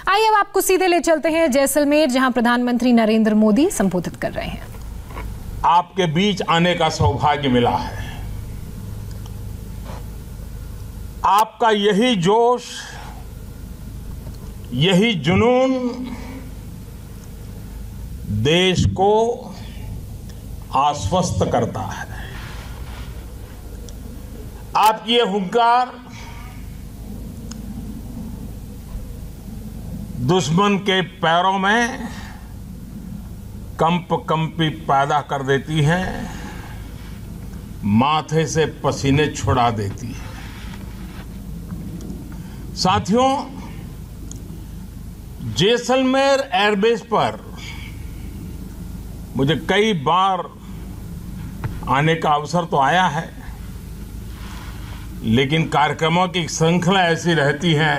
आइए अब आपको सीधे ले चलते हैं जैसलमेर, जहां प्रधानमंत्री नरेंद्र मोदी संबोधित कर रहे हैं। आपके बीच आने का सौभाग्य मिला है। आपका यही जोश, यही जुनून देश को आश्वस्त करता है। आपकी ये हुंकार दुश्मन के पैरों में कंपी पैदा कर देती है, माथे से पसीने छुड़ा देती है। साथियों, जैसलमेर एयरबेस पर मुझे कई बार आने का अवसर तो आया है, लेकिन कार्यक्रमों की श्रृंखला ऐसी रहती है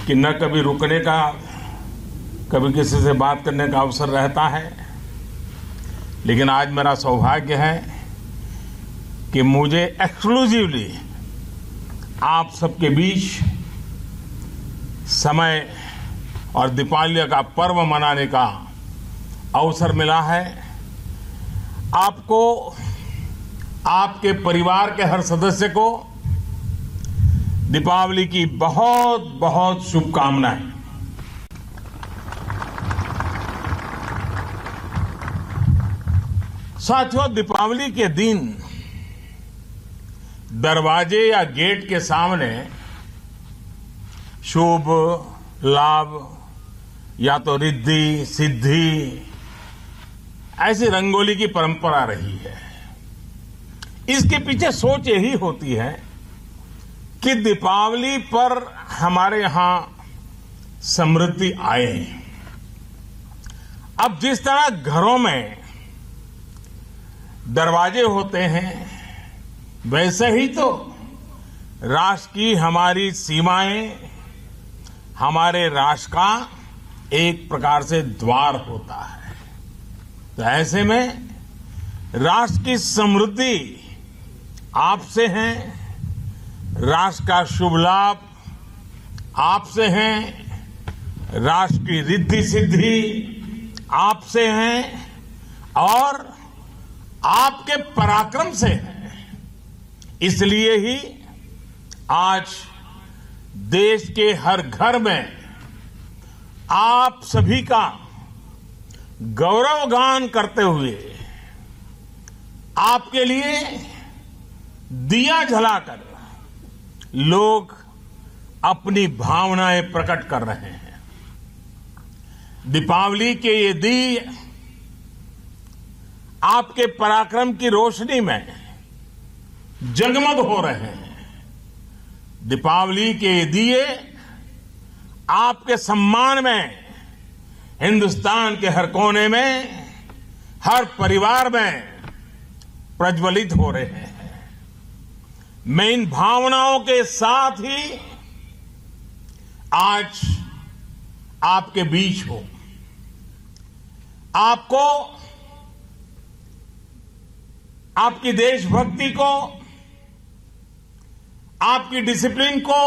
कि न कभी रुकने का, कभी किसी से बात करने का अवसर रहता है। लेकिन आज मेरा सौभाग्य है कि मुझे एक्सक्लूसिवली आप सबके बीच समय और दीपावली का पर्व मनाने का अवसर मिला है। आपको, आपके परिवार के हर सदस्य को दीपावली की बहुत बहुत शुभकामनाएं। साथियों, दीपावली के दिन दरवाजे या गेट के सामने शुभ लाभ या तो रिद्धि सिद्धि ऐसी रंगोली की परंपरा रही है। इसके पीछे सोच यही होती है कि दीपावली पर हमारे यहां समृद्धि आए। अब जिस तरह घरों में दरवाजे होते हैं, वैसे ही तो राष्ट्र की हमारी सीमाएं हमारे राष्ट्र का एक प्रकार से द्वार होता है। तो ऐसे में राष्ट्र की समृद्धि आपसे है, राष्ट्र का शुभ लाभ आपसे है, राष्ट्र की रिद्धि सिद्धि आपसे है और आपके पराक्रम से है। इसलिए ही आज देश के हर घर में आप सभी का गौरवगान करते हुए आपके लिए दिया जलाकर लोग अपनी भावनाएं प्रकट कर रहे हैं। दीपावली के ये दिए आपके पराक्रम की रोशनी में जगमग हो रहे हैं। दीपावली के ये दिए आपके सम्मान में हिंदुस्तान के हर कोने में, हर परिवार में प्रज्वलित हो रहे हैं। मैं इन भावनाओं के साथ ही आज आपके बीच हूं। आपको, आपकी देशभक्ति को, आपकी डिसिप्लिन को,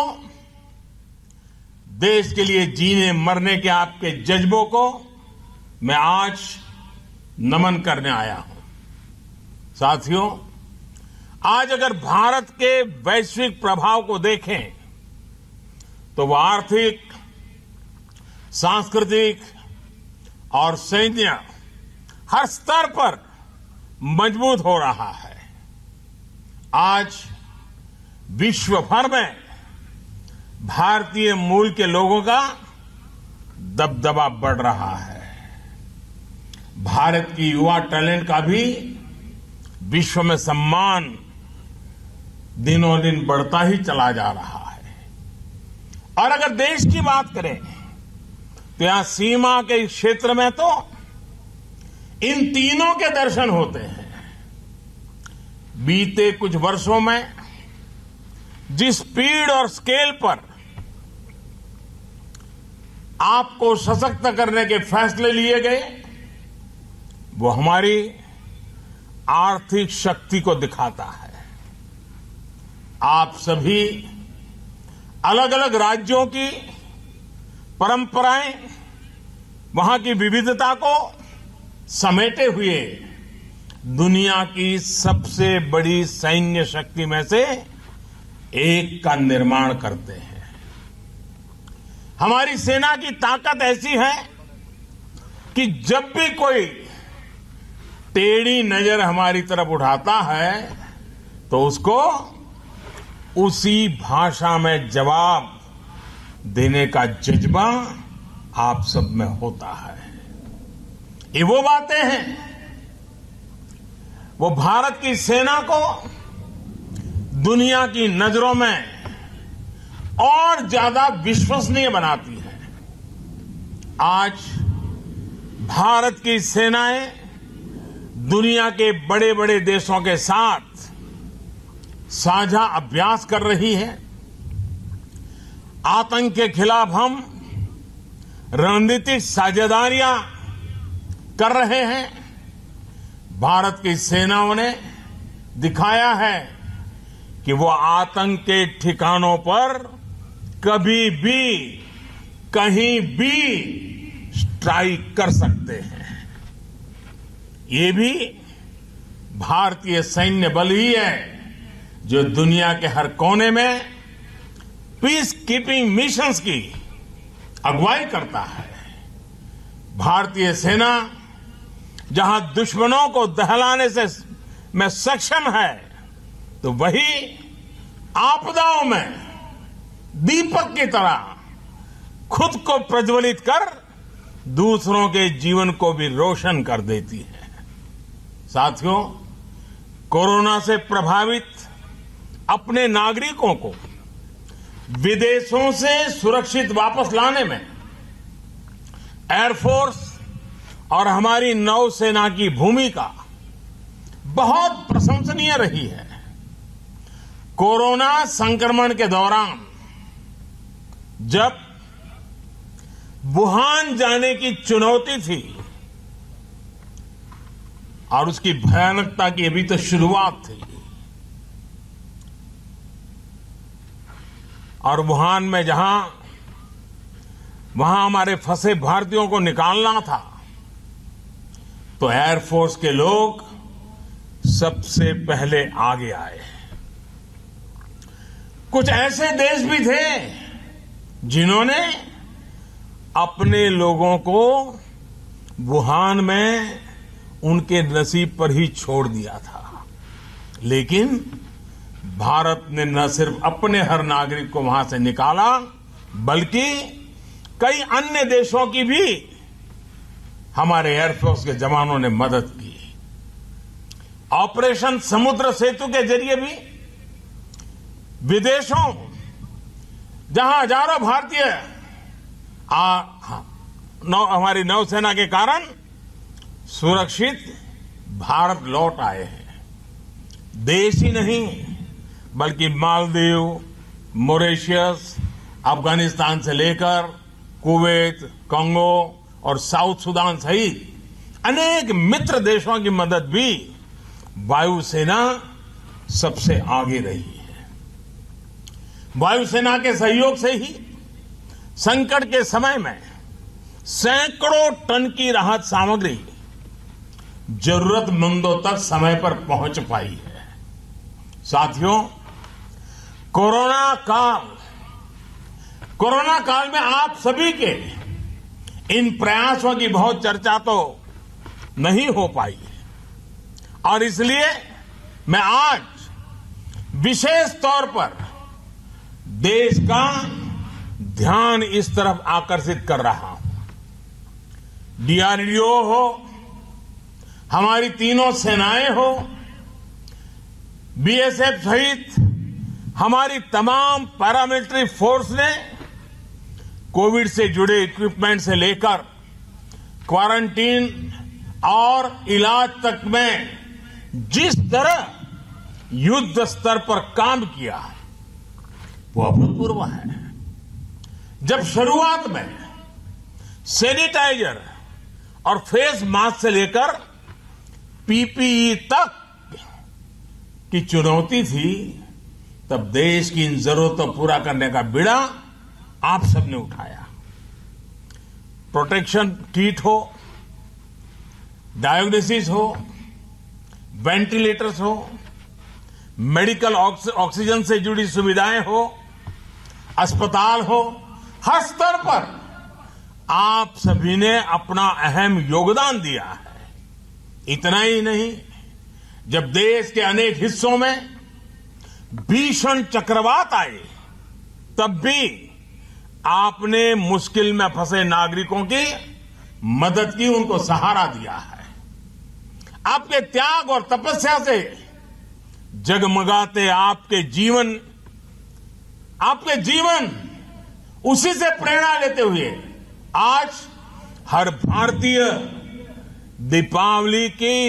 देश के लिए जीने मरने के आपके जज्बों को मैं आज नमन करने आया हूं। साथियों, आज अगर भारत के वैश्विक प्रभाव को देखें तो वह आर्थिक, सांस्कृतिक और सैन्य हर स्तर पर मजबूत हो रहा है। आज विश्व भर में भारतीय मूल के लोगों का दबदबा बढ़ रहा है। भारत की युवा टैलेंट का भी विश्व में सम्मान दिनों दिन बढ़ता ही चला जा रहा है। और अगर देश की बात करें तो यहां सीमा के क्षेत्र में तो इन तीनों के दर्शन होते हैं। बीते कुछ वर्षों में जिस स्पीड और स्केल पर आपको सशक्त करने के फैसले लिए गए, वो हमारी आर्थिक शक्ति को दिखाता है। आप सभी अलग अलग राज्यों की परंपराएं, वहां की विविधता को समेटे हुए दुनिया की सबसे बड़ी सैन्य शक्ति में से एक का निर्माण करते हैं। हमारी सेना की ताकत ऐसी है कि जब भी कोई टेढ़ी नजर हमारी तरफ उठाता है तो उसको उसी भाषा में जवाब देने का जज्बा आप सब में होता है। ये वो बातें हैं, वो भारत की सेना को दुनिया की नजरों में और ज्यादा विश्वसनीय बनाती है। आज भारत की सेनाएं दुनिया के बड़े बड़े देशों के साथ साझा अभ्यास कर रही है। आतंक के खिलाफ हम रणनीतिक साझेदारियां कर रहे हैं। भारत की सेनाओं ने दिखाया है कि वो आतंक के ठिकानों पर कभी भी कहीं भी स्ट्राइक कर सकते हैं। ये भी भारतीय सैन्य बल ही है जो दुनिया के हर कोने में पीस कीपिंग मिशंस की अगुवाई करता है। भारतीय सेना जहां दुश्मनों को दहलाने से में सक्षम है, तो वही आपदाओं में दीपक की तरह खुद को प्रज्वलित कर दूसरों के जीवन को भी रोशन कर देती है। साथियों, कोरोना से प्रभावित अपने नागरिकों को विदेशों से सुरक्षित वापस लाने में एयरफोर्स और हमारी नौसेना की भूमिका बहुत प्रशंसनीय रही है। कोरोना संक्रमण के दौरान जब वुहान जाने की चुनौती थी और उसकी भयानकता की अभी तो शुरुआत थी, और वुहान में वहां हमारे फंसे भारतीयों को निकालना था, तो एयरफोर्स के लोग सबसे पहले आगे आए। कुछ ऐसे देश भी थे जिन्होंने अपने लोगों को वुहान में उनके नसीब पर ही छोड़ दिया था, लेकिन भारत ने न सिर्फ अपने हर नागरिक को वहां से निकाला, बल्कि कई अन्य देशों की भी हमारे एयरफोर्स के जवानों ने मदद की। ऑपरेशन समुद्र सेतु के जरिए भी विदेशों जहां हजारों भारतीय हमारी नौसेना के कारण सुरक्षित भारत लौट आए हैं। देश ही नहीं बल्कि मालदीव, मॉरिशस, अफगानिस्तान से लेकर कुवैत, कांगो और साउथ सुदान सहित अनेक मित्र देशों की मदद भी वायुसेना सबसे आगे रही है। वायुसेना के सहयोग से ही संकट के समय में सैकड़ों टन की राहत सामग्री जरूरतमंदों तक समय पर पहुंच पाई है। साथियों, कोरोना काल में आप सभी के इन प्रयासों की बहुत चर्चा तो नहीं हो पाई है, और इसलिए मैं आज विशेष तौर पर देश का ध्यान इस तरफ आकर्षित कर रहा हूं। डीआरडीओ हो, हमारी तीनों सेनाएं हो, बीएसएफ सहित हमारी तमाम पैरामिलिट्री फोर्स ने कोविड से जुड़े इक्विपमेंट से लेकर क्वारंटीन और इलाज तक में जिस तरह युद्ध स्तर पर काम किया वो अभूतपूर्व है। जब शुरुआत में सैनिटाइजर और फेस मास्क से लेकर पीपीई तक की चुनौती थी, तब देश की इन जरूरतों को पूरा करने का बीड़ा आप सबने उठाया। प्रोटेक्शन किट हो, डायग्नोसिस हो, वेंटिलेटर्स हो, मेडिकल ऑक्सीजन से जुड़ी सुविधाएं हो, अस्पताल हो, हर स्तर पर आप सभी ने अपना अहम योगदान दिया है। इतना ही नहीं, जब देश के अनेक हिस्सों में भीषण चक्रवात आए तब भी आपने मुश्किल में फंसे नागरिकों की मदद की, उनको सहारा दिया है। आपके त्याग और तपस्या से जगमगाते आपके जीवन उसी से प्रेरणा लेते हुए आज हर भारतीय दीपावली के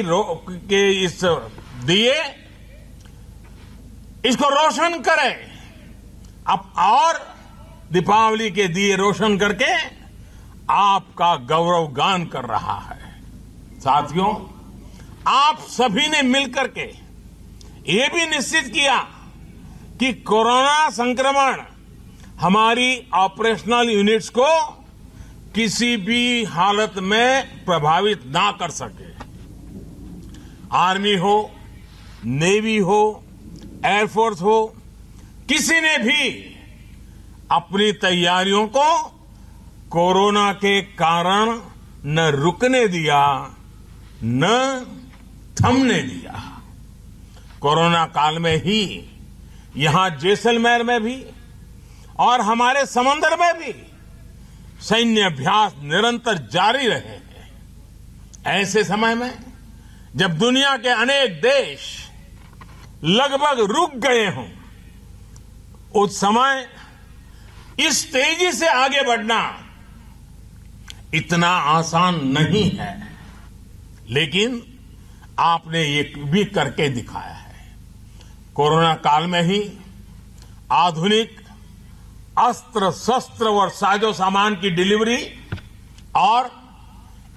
इस दिए इसको रोशन करे अब, और दीपावली के दिए रोशन करके आपका गौरव गान कर रहा है। साथियों, आप सभी ने मिलकर के ये भी निश्चित किया कि कोरोना संक्रमण हमारी ऑपरेशनल यूनिट्स को किसी भी हालत में प्रभावित ना कर सके। आर्मी हो, नेवी हो, एयरफोर्स हो, किसी ने भी अपनी तैयारियों को कोरोना के कारण न रुकने दिया, न थमने दिया। कोरोना काल में ही यहां जैसलमेर में भी और हमारे समंदर में भी सैन्य अभ्यास निरंतर जारी रहे हैं। ऐसे समय में जब दुनिया के अनेक देश लगभग रुक गए हों, उस समय इस तेजी से आगे बढ़ना इतना आसान नहीं है, लेकिन आपने ये भी करके दिखाया है। कोरोना काल में ही आधुनिक अस्त्र शस्त्र और साजो सामान की डिलीवरी और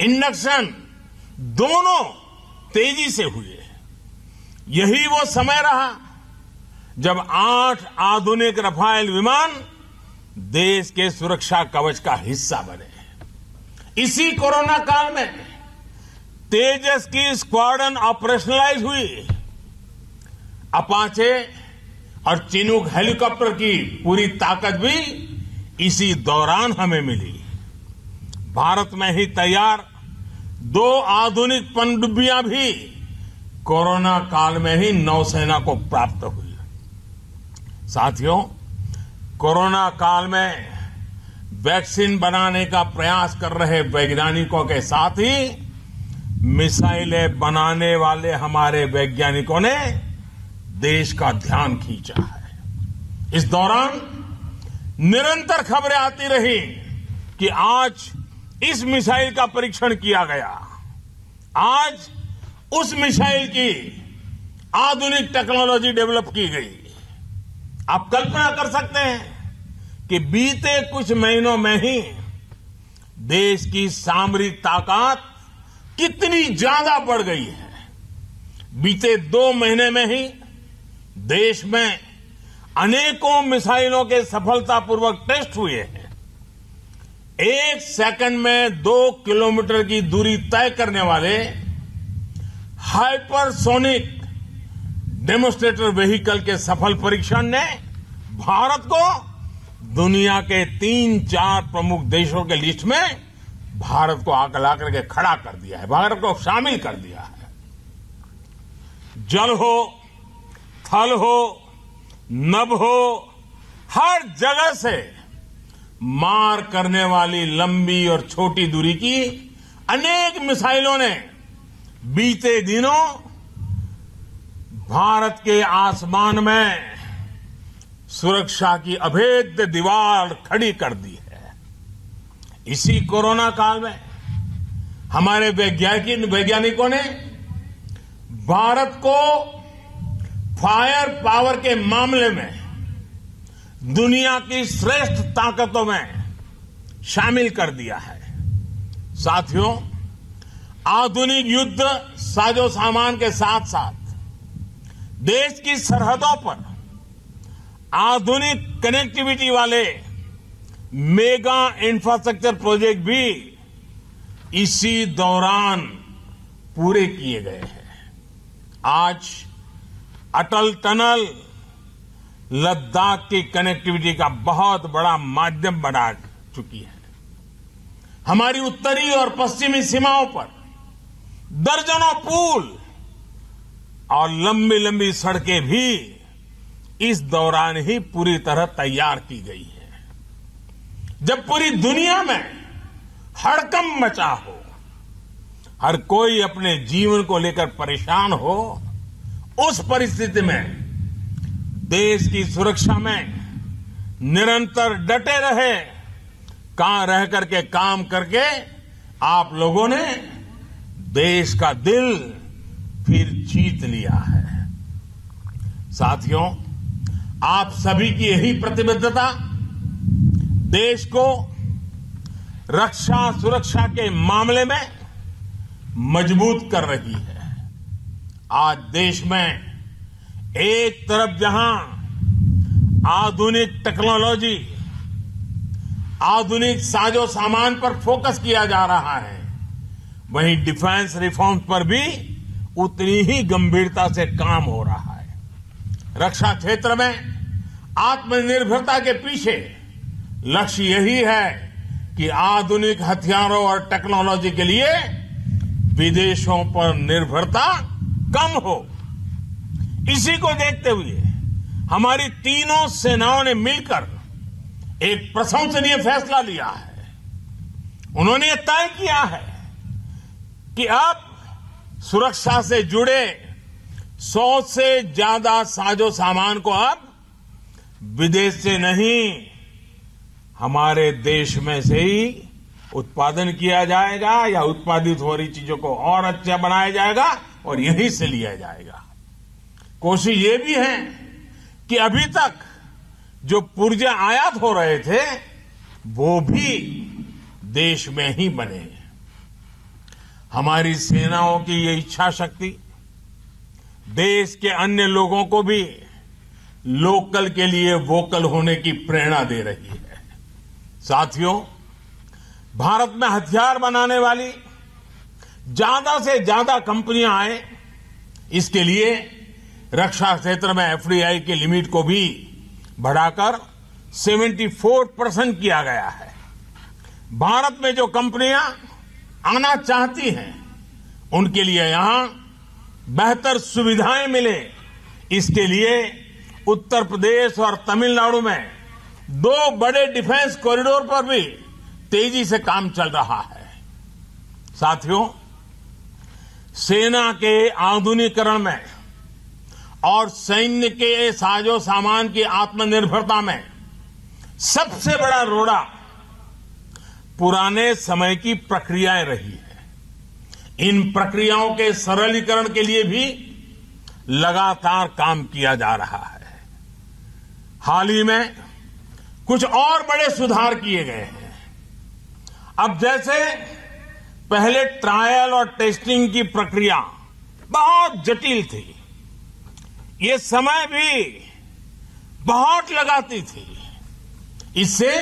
इंडक्शन दोनों तेजी से हुए। यही वो समय रहा जब 8 आधुनिक रफाल विमान देश के सुरक्षा कवच का हिस्सा बने। इसी कोरोना काल में तेजस की स्क्वाड्रन ऑपरेशनलाइज हुई। अपाचे और चिनूक हेलीकॉप्टर की पूरी ताकत भी इसी दौरान हमें मिली। भारत में ही तैयार 2 आधुनिक पनडुब्बियां भी कोरोना काल में ही नौसेना को प्राप्त हुई। साथियों, कोरोना काल में वैक्सीन बनाने का प्रयास कर रहे वैज्ञानिकों के साथ ही मिसाइलें बनाने वाले हमारे वैज्ञानिकों ने देश का ध्यान खींचा है। इस दौरान निरंतर खबरें आती रही कि आज इस मिसाइल का परीक्षण किया गया, आज उस मिसाइल की आधुनिक टेक्नोलॉजी डेवलप की गई। आप कल्पना कर सकते हैं कि बीते कुछ महीनों में ही देश की सामरिक ताकत कितनी ज्यादा बढ़ गई है। बीते 2 महीने में ही देश में अनेकों मिसाइलों के सफलतापूर्वक टेस्ट हुए हैं। 1 सेकंड में 2 किलोमीटर की दूरी तय करने वाले हाइपरसोनिक डेमोन्स्ट्रेटर व्हीकल के सफल परीक्षण ने भारत को दुनिया के 3-4 प्रमुख देशों के लिस्ट में भारत को आंकड़ा करके खड़ा कर दिया है, भारत को शामिल कर दिया है। जल हो, थल हो, नभ हो, हर जगह से मार करने वाली लंबी और छोटी दूरी की अनेक मिसाइलों ने बीते दिनों भारत के आसमान में सुरक्षा की अभेद्य दीवार खड़ी कर दी है। इसी कोरोना काल में हमारे वैज्ञानिकों ने भारत को फायर पावर के मामले में दुनिया की श्रेष्ठ ताकतों में शामिल कर दिया है। साथियों, आधुनिक युद्ध साजो सामान के साथ साथ देश की सरहदों पर आधुनिक कनेक्टिविटी वाले मेगा इंफ्रास्ट्रक्चर प्रोजेक्ट भी इसी दौरान पूरे किए गए हैं। आज अटल टनल लद्दाख की कनेक्टिविटी का बहुत बड़ा माध्यम बना चुकी है। हमारी उत्तरी और पश्चिमी सीमाओं पर दर्जनों पुल और लंबी लंबी सड़कें भी इस दौरान ही पूरी तरह तैयार की गई है। जब पूरी दुनिया में हड़कंप मचा हो, हर कोई अपने जीवन को लेकर परेशान हो, उस परिस्थिति में देश की सुरक्षा में निरंतर डटे रहे, कहां रह करके काम करके आप लोगों ने देश का दिल फिर जीत लिया है। साथियों, आप सभी की यही प्रतिबद्धता देश को रक्षा सुरक्षा के मामले में मजबूत कर रही है। आज देश में एक तरफ जहां आधुनिक टेक्नोलॉजी, आधुनिक साजो सामान पर फोकस किया जा रहा है, वहीं डिफेंस रिफॉर्म्स पर भी उतनी ही गंभीरता से काम हो रहा है। रक्षा क्षेत्र में आत्मनिर्भरता के पीछे लक्ष्य यही है कि आधुनिक हथियारों और टेक्नोलॉजी के लिए विदेशों पर निर्भरता कम हो। इसी को देखते हुए हमारी तीनों सेनाओं ने मिलकर एक प्रशंसनीय फैसला लिया है। उन्होंने यह तय किया है कि अब सुरक्षा से जुड़े 100 से ज्यादा साजो सामान को अब विदेश से नहीं, हमारे देश में से ही उत्पादन किया जाएगा या उत्पादित हो रही चीजों को और अच्छा बनाया जाएगा और यहीं से लिया जाएगा। कोशिश ये भी है कि अभी तक जो पुर्जे आयात हो रहे थे वो भी देश में ही बने। हमारी सेनाओं की ये इच्छा शक्ति देश के अन्य लोगों को भी लोकल के लिए वोकल होने की प्रेरणा दे रही है। साथियों, भारत में हथियार बनाने वाली ज्यादा से ज्यादा कंपनियां आए, इसके लिए रक्षा क्षेत्र में एफडीआई की लिमिट को भी बढ़ाकर 74% किया गया है। भारत में जो कंपनियां आना चाहती हैं उनके लिए यहां बेहतर सुविधाएं मिले, इसके लिए उत्तर प्रदेश और तमिलनाडु में 2 बड़े डिफेंस कॉरिडोर पर भी तेजी से काम चल रहा है। साथियों, सेना के आधुनिकीकरण में और सैन्य के साजो सामान की आत्मनिर्भरता में सबसे बड़ा रोड़ा पुराने समय की प्रक्रियाएं रही है। इन प्रक्रियाओं के सरलीकरण के लिए भी लगातार काम किया जा रहा है। हाल ही में कुछ और बड़े सुधार किए गए हैं। अब जैसे पहले ट्रायल और टेस्टिंग की प्रक्रिया बहुत जटिल थी, ये समय भी बहुत लगाती थी, इससे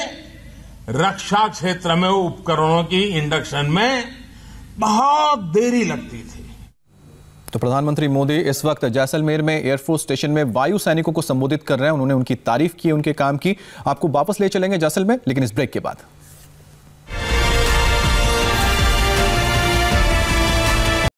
रक्षा क्षेत्र में उपकरणों की इंडक्शन में बहुत देरी लगती थी। तो प्रधानमंत्री मोदी इस वक्त जैसलमेर में एयरफोर्स स्टेशन में वायु सैनिकों को संबोधित कर रहे हैं। उन्होंने उनकी तारीफ की, उनके काम की। आपको वापस ले चलेंगे जैसलमेर, लेकिन इस ब्रेक के बाद।